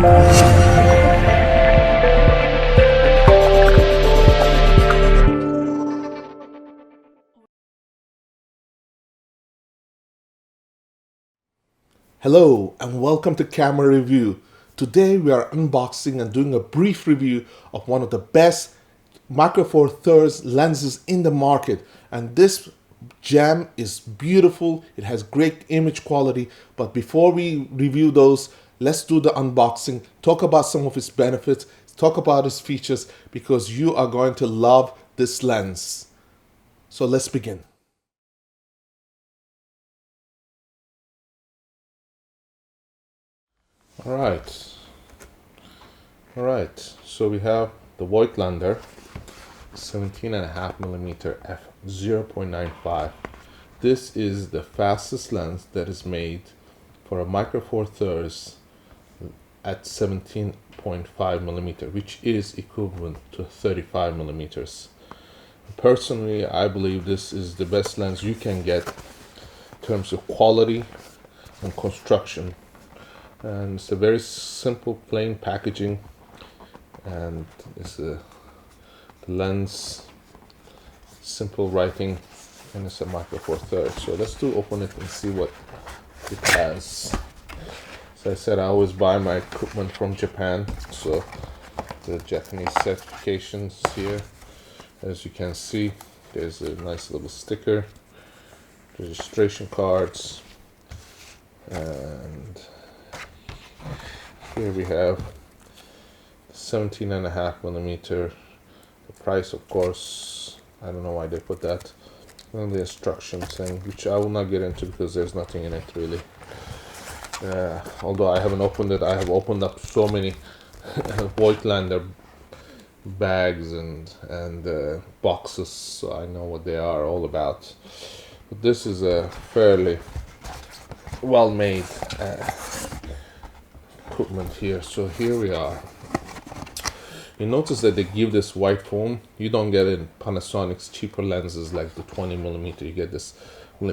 Hello and welcome to Camera Review. Today we are unboxing and doing a brief review of one of the best Micro Four Thirds lenses in the market, and this gem is beautiful. It has great image quality, but before we review those, let's do the unboxing, talk about some of its benefits, talk about its features, because you are going to love this lens. So let's begin. All right. So we have the Voigtlander 17.5mm f 0.95. This is the fastest lens that is made for a Micro Four Thirds at 17.5mm, which is equivalent to 35mm. Personally, I believe this is the best lens you can get in terms of quality and construction. And it's a very simple, plain packaging, and it's a lens, simple writing, and it's a Micro Four Thirds. So let's open it and see what it has. As I said, I always buy my equipment from Japan, so the Japanese certifications here. As you can see, there's a nice little sticker, registration cards, and here we have 17.5mm. The price, of course, I don't know why they put that. And the instruction thing, which I will not get into because there's nothing in it really. Although I haven't opened it, I have opened up so many Voigtlander bags and boxes, so I know what they are all about. But this is a fairly well-made equipment here. So here we are. You notice that they give this white foam. You don't get it in Panasonic's cheaper lenses like the 20mm. You get this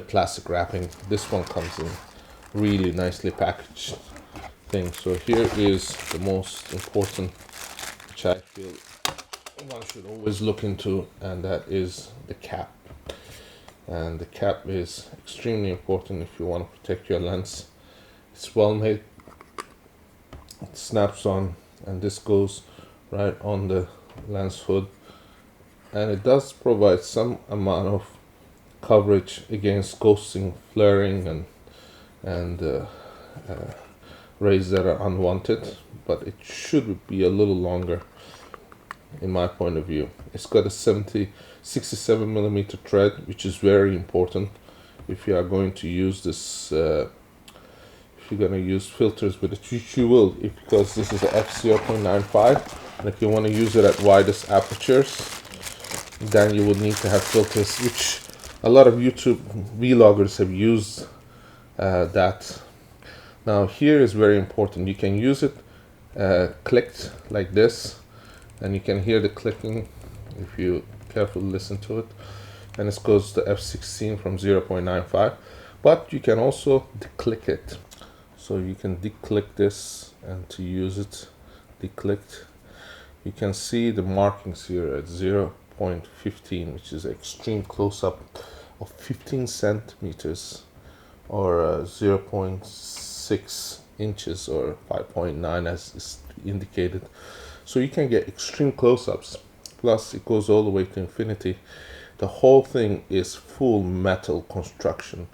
plastic wrapping. This one comes in really nicely packaged thing. So here is the most important, which I feel one should always look into, and that is the cap. And the cap is extremely important if you want to protect your lens. It's well made. It snaps on, and this goes right on the lens hood, and it does provide some amount of coverage against ghosting, flaring, and rays that are unwanted, but it should be a little longer in my point of view. It's got a 67mm thread, which is very important if you are going to use this. If you're going to use filters with it, which you will, because this is a f/0.95, and if you want to use it at widest apertures, then you would need to have filters, which a lot of YouTube vloggers have used that. Now here is very important. You can use it clicked like this, and you can hear the clicking if you carefully listen to it, and this goes to f/16 from 0.95, but you can also declick it. So you can declick this, and to use it declicked, you can see the markings here at 0.15, which is extreme close-up of 15 centimeters, or 0.6 inches, or 5.9 as is indicated. So you can get extreme close-ups, plus it goes all the way to infinity. The whole thing is full metal construction.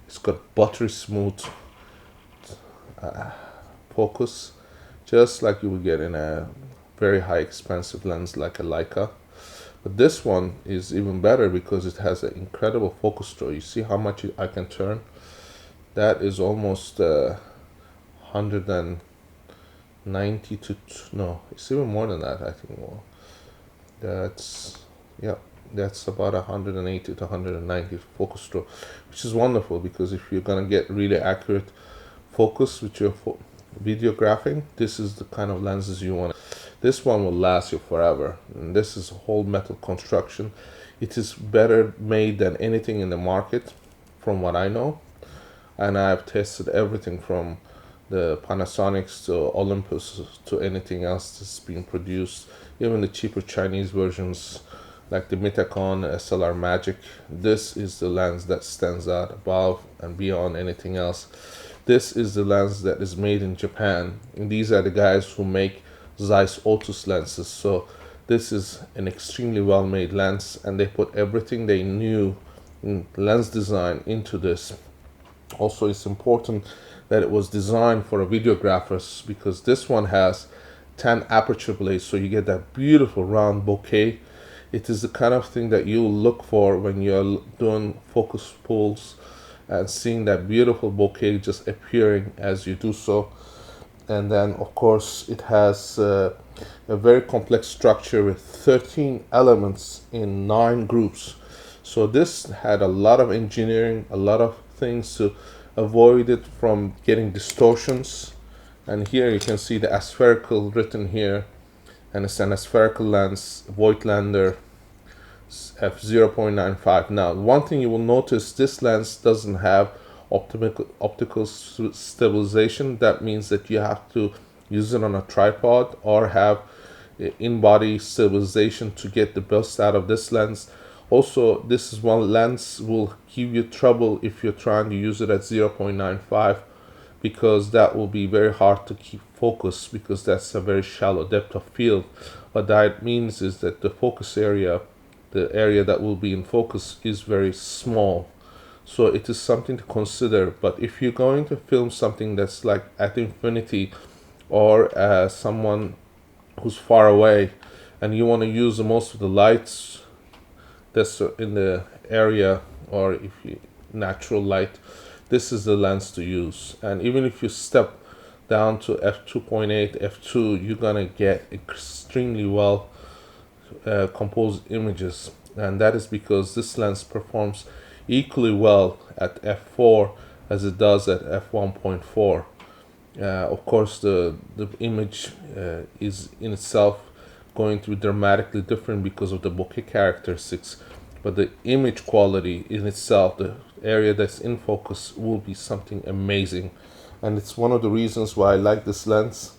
It's got buttery smooth focus, just like you would get in a very high expensive lens like a Leica. But this one is even better because it has an incredible focus draw. You see how much I can turn? That is almost 190 to, no, it's even more than that, I think. Well, that's, yeah, that's about 180 to 190 focus draw, which is wonderful, because if you're gonna get really accurate focus with your videographing, this is the kind of lenses you want. This one will last you forever, and this is a whole metal construction. It is better made than anything in the market from what I know, and I've tested everything from the Panasonics to Olympus to anything else that's being produced, even the cheaper Chinese versions like the Mitacon SLR Magic. This is the lens that stands out above and beyond anything else. This is the lens that is made in Japan, and these are the guys who make Zeiss Otus lenses. So this is an extremely well made lens, and they put everything they knew in lens design into this. Also, it's important that it was designed for a videographer, because this one has 10 aperture blades, so you get that beautiful round bokeh. It is the kind of thing that you look for when you're doing focus pulls and seeing that beautiful bokeh just appearing as you do so. And then of course it has a very complex structure with 13 elements in 9 groups. So this had a lot of engineering, a lot of things to avoid it from getting distortions. And here you can see the aspherical written here, and it's an aspherical lens, VOIGTLANDER f0.95. Now, one thing you will notice, this lens doesn't have optical stabilization. That means that you have to use it on a tripod or have in-body stabilization to get the best out of this lens. Also, this is one lens will give you trouble if you're trying to use it at 0.95, because that will be very hard to keep focus, because that's a very shallow depth of field. What that means is that the focus area, the area that will be in focus, is very small. So it is something to consider. But if you're going to film something that's like at infinity, or someone who's far away, and you want to use the most of the lights that's in the area, or if you natural light, this is the lens to use. And even if you step down to f2.8, f2, you're gonna get extremely well composed images, and that is because this lens performs equally well at f4 as it does at f1.4. Of course, the image is in itself going to be dramatically different because of the bokeh characteristics, but the image quality in itself, the area that's in focus, will be something amazing. And it's one of the reasons why I like this lens.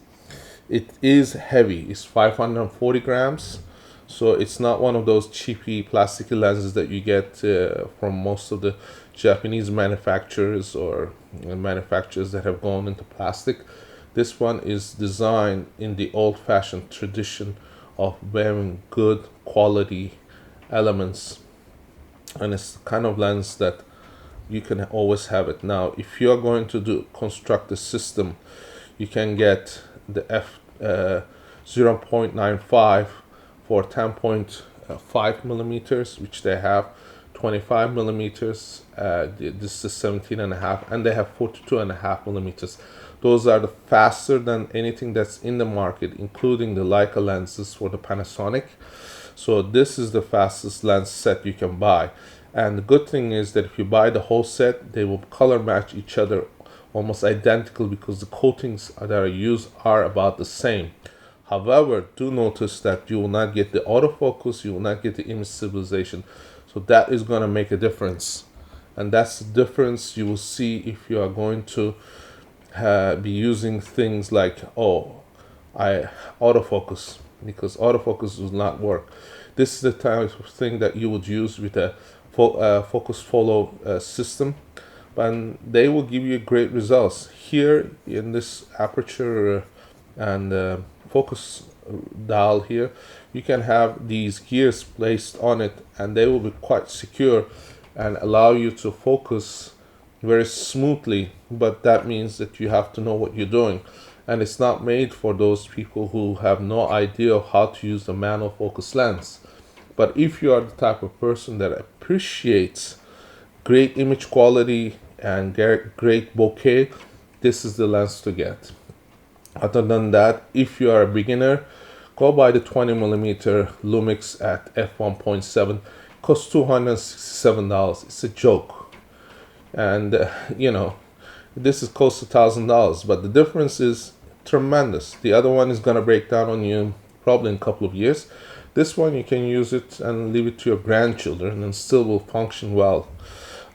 It is heavy, it's 540 grams, so it's not one of those cheapy plasticky lenses that you get from most of the Japanese manufacturers or manufacturers that have gone into plastic. This one is designed in the old-fashioned tradition of wearing good quality elements, and it's the kind of lens that you can always have it. Now, if you're going to construct a system, you can get the f0.95 for 10.5 millimeters, which they have 25 millimeters. This is 17.5, and they have 42.5 millimeters. Those are the faster than anything that's in the market, including the Leica lenses for the Panasonic. So this is the fastest lens set you can buy. And the good thing is that if you buy the whole set, they will color match each other almost identical, because the coatings that are used are about the same. However, do notice that you will not get the autofocus, you will not get the image stabilization. So that is going to make a difference. And that's the difference you will see if you are going to be using things like autofocus, because autofocus does not work. This is the type of thing that you would use with a focus follow system, and they will give you great results. Here in this aperture and focus dial here, you can have these gears placed on it, and they will be quite secure and allow you to focus very smoothly. But that means that you have to know what you're doing, and it's not made for those people who have no idea of how to use the manual focus lens. But if you are the type of person that appreciates great image quality and great bokeh, this is the lens to get. Other than that, if you are a beginner, go buy the 20mm Lumix at f1.7. Costs $267. It's a joke. And this is close to $1,000, but the difference is tremendous. The other one is gonna break down on you probably in a couple of years. This one, you can use it and leave it to your grandchildren and still will function well.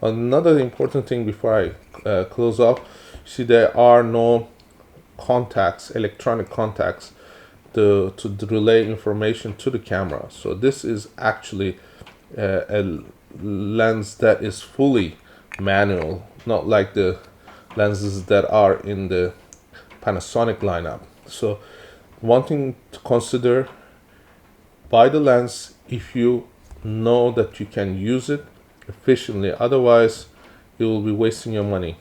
Another important thing before I close off, see, there are no contacts, electronic contacts, to relay information to the camera. So this is actually a lens that is fully manual, not like the lenses that are in the Panasonic lineup. So one thing to consider: buy the lens if you know that you can use it efficiently. Otherwise, you will be wasting your money.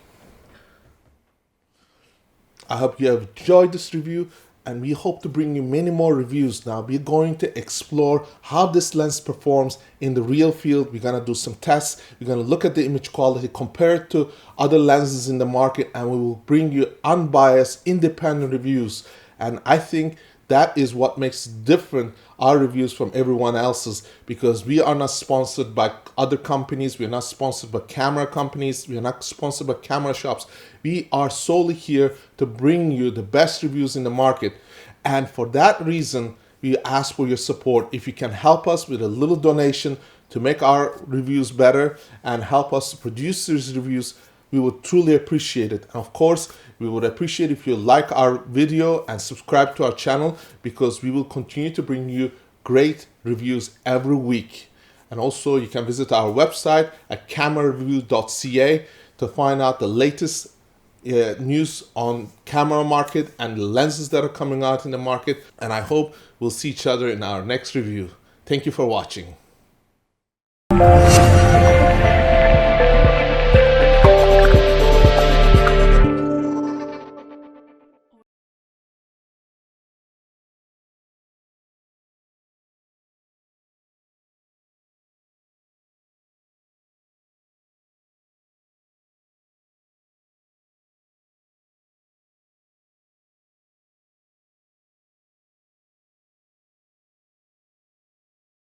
I hope you have enjoyed this review, and we hope to bring you many more reviews. Now we're going to explore how this lens performs in the real field. We're going to do some tests. We're going to look at the image quality, compare it to other lenses in the market, and we will bring you unbiased, independent reviews. And I think that is what makes different our reviews from everyone else's, because we are not sponsored by other companies. We're not sponsored by camera companies. We're not sponsored by camera shops. We are solely here to bring you the best reviews in the market. And for that reason, we ask for your support. If you can help us with a little donation to make our reviews better and help us produce these reviews, we would truly appreciate it. And of course, we would appreciate if you like our video and subscribe to our channel, because we will continue to bring you great reviews every week. And also, you can visit our website at camerareview.ca to find out the latest news on camera market and the lenses that are coming out in the market. And I hope we'll see each other in our next review. Thank you for watching.